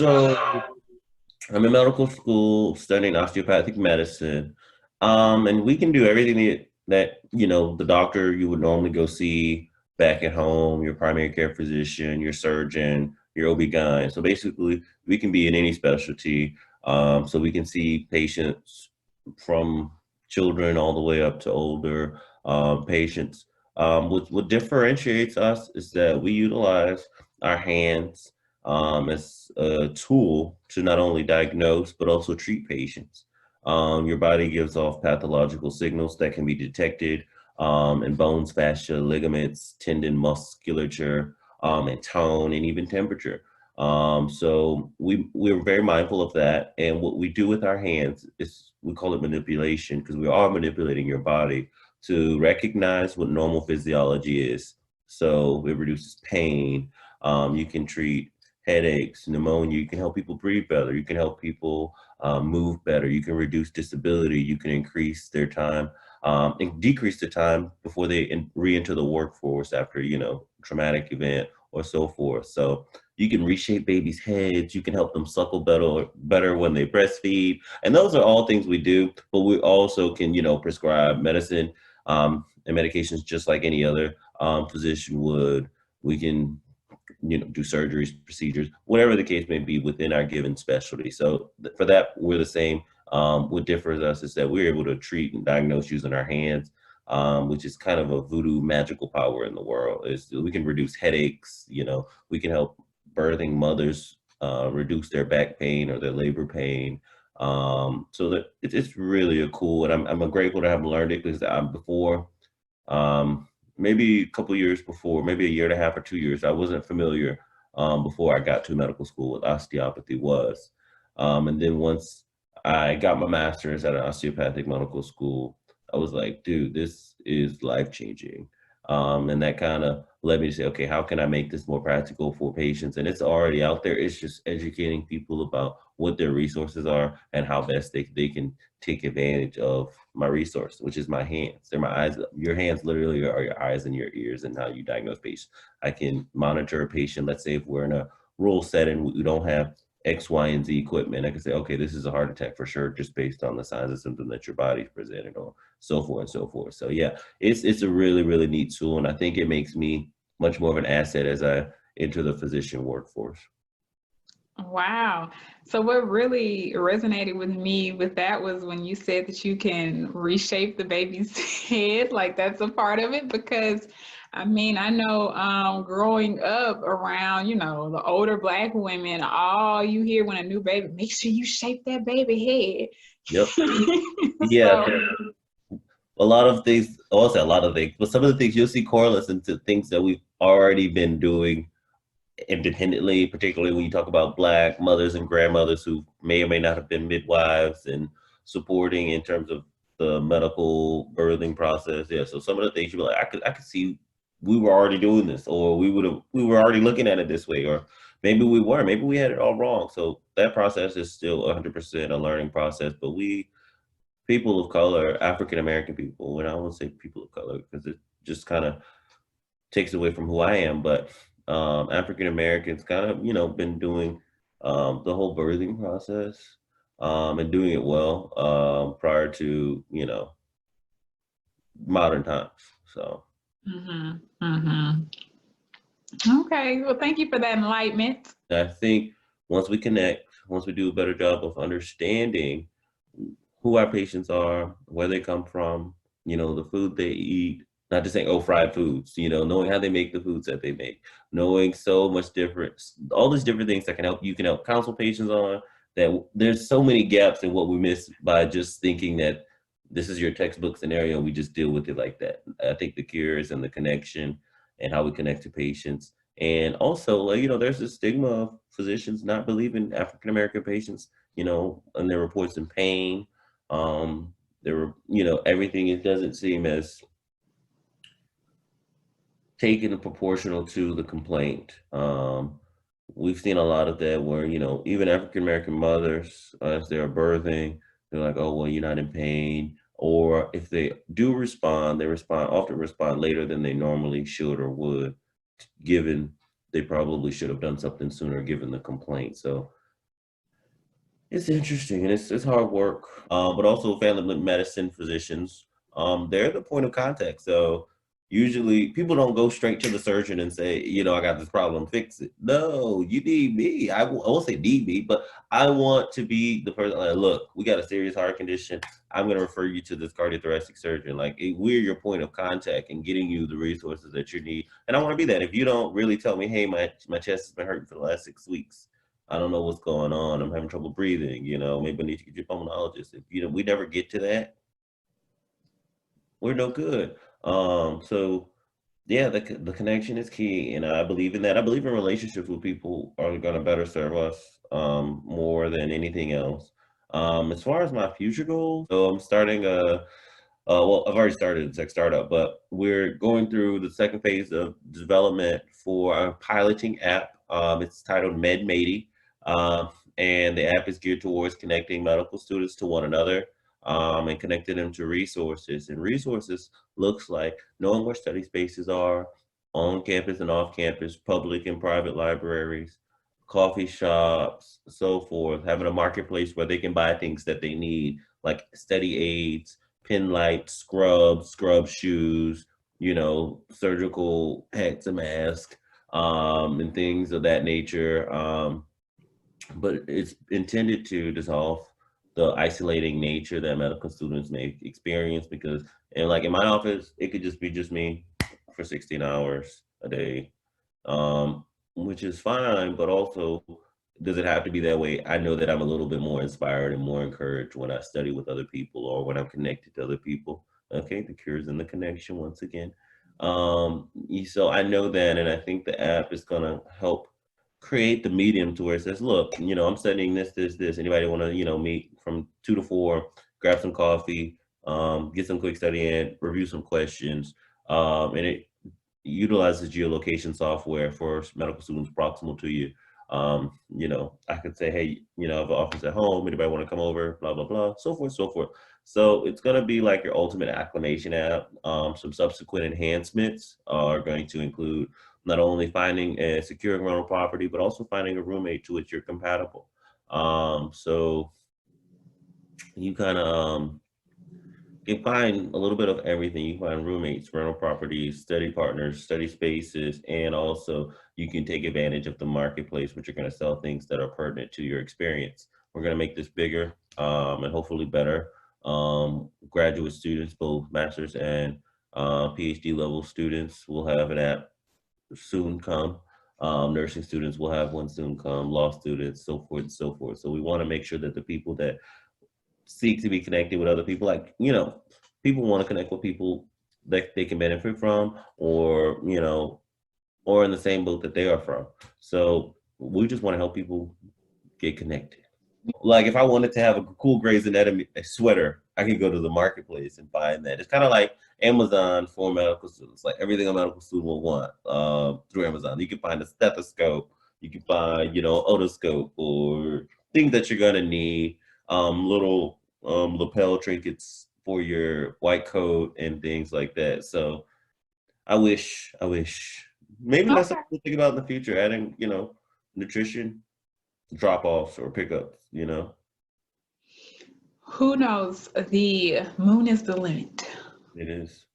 So I'm in medical school studying osteopathic medicine. And we can do everything that the doctor you would normally go see back at home, your primary care physician, your surgeon, your OB-GYN. So basically, we can be in any specialty. So we can see patients from children all the way up to older patients. What differentiates us is that we utilize our hands as a tool to not only diagnose but also treat patients. Your body gives off pathological signals that can be detected in bones, fascia, ligaments, tendon, musculature, and tone, and even temperature. So we're very mindful of that. And what we do with our hands is we call it manipulation, because we are manipulating your body to recognize what normal physiology is. So it reduces pain. You can treat headaches, pneumonia. You can help people breathe better. You can help people move better. You can reduce disability. You can increase their time and decrease the time before they re-enter the workforce after, traumatic event or so forth. So you can reshape babies' heads. You can help them suckle better when they breastfeed. And those are all things we do, but we also can, prescribe medicine and medications just like any other physician would. We can do surgeries, procedures, whatever the case may be within our given specialty. So for that, we're the same. What differs us is that we're able to treat and diagnose using our hands, which is kind of a voodoo magical power in the world. We can reduce headaches, we can help birthing mothers reduce their back pain or their labor pain. So that it's really a cool, and I'm grateful to have learned it, because before, maybe a couple years before, maybe a year and a half or 2 years, I wasn't familiar before I got to medical school what osteopathy was. And then once I got my master's at an osteopathic medical school, I was like, dude, this is life-changing. And that kind of led me to say, okay, how can I make this more practical for patients? And it's already out there. It's just educating people about what their resources are and how best they can take advantage of my resource, which is my hands. They're my eyes. Your hands literally are your eyes and your ears and how you diagnose patients. I can monitor a patient. Let's say if we're in a rural setting, we don't have X, Y, and Z equipment. I can say, okay, this is a heart attack for sure, just based on the signs and symptoms that your body's presented, or so forth and so forth. So yeah, it's a really, really neat tool. And I think it makes me much more of an asset as I enter the physician workforce. Wow. So what really resonated with me with that was when you said that you can reshape the baby's head, like that's a part of it, because I mean, I know growing up around, the older Black women, all you hear when a new baby, make sure you shape that baby head. Yep. Yeah. So, a lot of things, also a lot of things, but some of the things you'll see correlates into things that we've already been doing independently, particularly when you talk about Black mothers and grandmothers who may or may not have been midwives and supporting in terms of the medical birthing process. Yeah, so some of the things you were like, I could see we were already doing this, or we were already looking at it this way, or maybe we were, maybe we had it all wrong. So that process is still 100% a learning process. But people of color, African American people, and I won't say people of color because it just kind of takes away from who I am, but African Americans kind of, been doing the whole birthing process and doing it well prior to, modern times. So. Okay, well, thank you for that enlightenment. I think once we connect, once we do a better job of understanding who our patients are, where they come from, the food they eat, not just saying, oh, fried foods, knowing how they make the foods that they make, knowing so much different, all these different things that you can help counsel patients on, that there's so many gaps in what we miss by just thinking that this is your textbook scenario, we just deal with it like that. I think the cure is in the connection and how we connect to patients. And also, there's this stigma of physicians not believing African-American patients, and their reports in pain. Everything, it doesn't seem as taken proportional to the complaint. We've seen a lot of that where, even African-American mothers, as they're birthing, they're like, oh, well, you're not in pain. Or if they do respond, often respond later than they normally should or would, given they probably should have done something sooner given the complaint. So It's interesting and it's hard work, but also family medicine physicians, they're the point of contact. So usually people don't go straight to the surgeon and say, you know, I got this problem, fix it. No, you need me. I won't say need me, but I want to be the person like, look, we got a serious heart condition. I'm going to refer you to this cardiothoracic surgeon. Like we're your point of contact and getting you the resources that you need. And I want to be that. If you don't really tell me, hey, my chest has been hurting for the last 6 weeks. I don't know what's going on. I'm having trouble breathing. You know, maybe I need to get your pulmonologist. If you know, we never get to that, we're no good. So yeah, the connection is key, and I believe in that. I believe in relationships with people are going to better serve us more than anything else. As far as my future goals, so I'm starting well, I've already started a tech startup, but we're going through the second phase of development for a piloting app. It's titled MedMatey, um, and the app is geared towards connecting medical students to one another and connecting them to resources. And resources looks like knowing where study spaces are on campus and off campus, public and private libraries, coffee shops, so forth, having a marketplace where they can buy things that they need, like study aids, pen lights, scrub shoes, you know, surgical hats and masks, and things of that nature. But it's intended to dissolve the isolating nature that medical students may experience because, and like in my office, it could just be just me for 16 hours a day, um, which is fine, but also does it have to be that way? I know that I'm a little bit more inspired and more encouraged when I study with other people or when I'm connected to other people. Okay, the cure is in the connection once again. So I know that, and I think the app is gonna help create the medium to where it says, look, you know, I'm studying this. Anybody want to, you know, meet from 2 to 4, grab some coffee, get some quick study in, review some questions, and it utilizes geolocation software for medical students proximal to you. You know, I could say, hey, you know, I have an office at home. Anybody want to come over? Blah blah blah, so forth, so forth. So it's gonna be like your ultimate acclimation app. Some subsequent enhancements are going to include not only finding and securing rental property, but also finding a roommate to which you're compatible. So you kind of you can find a little bit of everything. You can find roommates, rental properties, study partners, study spaces, and also you can take advantage of the marketplace, which are going to sell things that are pertinent to your experience. We're going to make this bigger and hopefully better. Graduate students, both master's and PhD level students, will have an app soon come. Nursing students will have one soon come. Law students, so forth and so forth. So we want to make sure that the people that seek to be connected with other people. Like, you know, people want to connect with people that they can benefit from or, you know, or in the same boat that they are from. So we just want to help people get connected. Like if I wanted to have a cool Grey's Anatomy sweater, I could go to the marketplace and find that. It's kind of like Amazon for medical students, like everything a medical student will want through Amazon. You can find a stethoscope, you can find, you know, otoscope or things that you're gonna need, little lapel trinkets for your white coat and things like that. So I wish maybe that's Okay. something to think about in the future, adding, you know, nutrition drop-offs or pickups, you know. Who knows? The moon is the limit. It is.